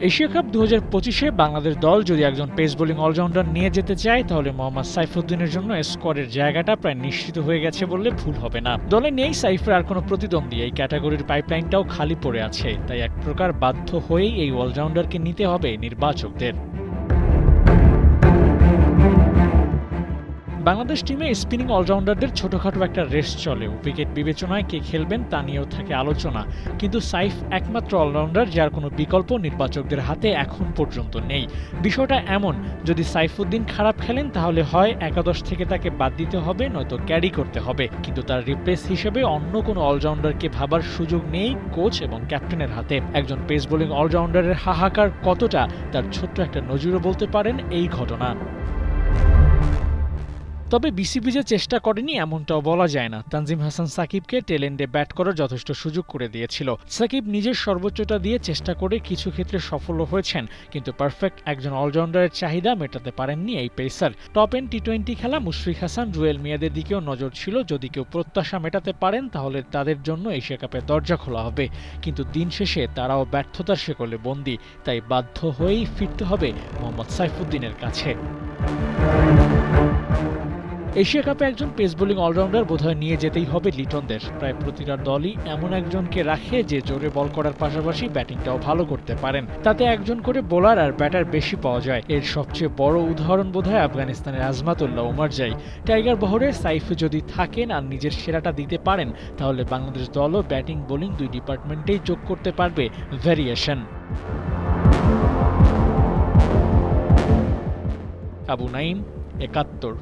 Asia cup 2025-এ Bangladesh দল যদি একজন পেস বোলিং অলরাউন্ডার নিয়ে যেতে চায় তাহলে মোহাম্মদ সাইফুদ্দিনের জন্য স্কোয়াডের জায়গাটা প্রায় নিশ্চিত হয়ে গেছে বললে ভুল হবে না। দলে নেই সাইফের আর কোনো প্রতিদ্বন্দ্বী, এই ক্যাটাগরির পাইপলাইনটাও খালি পড়ে আছে। তাই এক প্রকার বাধ্য হয়েই এই অলরাউন্ডারকে নিতে হবে নির্বাচকদের। বাংলাদেশ টিমে স্পিনিং অলরাউন্ডারদের ছোটখাটো একটা রেস চলে। উইকেট বিবেচনায় কে খেলবেন তা নিয়েও থাকে আলোচনা, কিন্তু সাইফ একমাত্র অলরাউন্ডার যার কোনো বিকল্প নির্বাচকদের হাতে এখন পর্যন্ত নেই। বিষয়টা এমন, যদি সাইফুদ্দিন খারাপ খেলেন তাহলে হয় একাদশ থেকে তাকে বাদ দিতে হবে, নয়তো ক্যারি করতে হবে। কিন্তু তার রিপ্লেস হিসেবে অন্য কোনো অলরাউন্ডারকে ভাবার সুযোগ নেই কোচ এবং ক্যাপ্টেনের হাতে। একজন পেস বোলিং অলরাউন্ডারের হাহাকার কতটা, তার ছোট্ট একটা নজিরও বলতে পারেন এই ঘটনা। তবে বিসিবি যে চেষ্টা করেনি এমনটাও বলা যায় না। তানজিম হাসান সাকিবকে টেল এন্ডে ব্যাট করার যথেষ্ট সুযোগ করে দিয়েছিল। সাকিব নিজের সর্বোচ্চটা দিয়ে চেষ্টা করে কিছু ক্ষেত্রে সফলও হয়েছেন, কিন্তু পারফেক্ট একজন অলরাউন্ডারের চাহিদা মেটাতে পারেননি এই পেসার। টপ এন্ড টি-20 খেলা মুশফিক হাসান, জুয়েল মিয়াদের দিকেও নজর ছিল। যদি কেউ প্রত্যাশা মেটাতে পারেন তাহলে তাদের জন্য এশিয়া কাপের দরজা খোলা হবে, কিন্তু দিন শেষে তারাও ব্যর্থতার শেকলে বন্দী। তাই বাধ্য হয়েই ফিরতে হবে মোহাম্মদ সাইফুদ্দিনের কাছে। এশিয়া কাপে একজন পেস বোলিং অলরাউন্ডার বোধহয় নিয়ে যেতেই হবে লিটনদের। প্রায় প্রতিটা দলই এমন একজনকে রাখে যে জোরে বল করার পাশাপাশি ব্যাটিংটাও ভালো করতে পারেন। তাতে একজন করে বোলার আর ব্যাটার বেশি পাওয়া যায়। এর সবচেয়ে বড় উদাহরণ বোধহয় আফগানিস্তানের আজমাতুল্লাহ উমারজাই। টাইগার বহরে সাইফ যদি থাকেন আর নিজের সেরাটা দিতে পারেন তাহলে বাংলাদেশ দলও ব্যাটিং বোলিং দুই ডিপার্টমেন্টেই যোগ করতে পারবে ভ্যারিয়েশন। আবু নাইম, ৭১।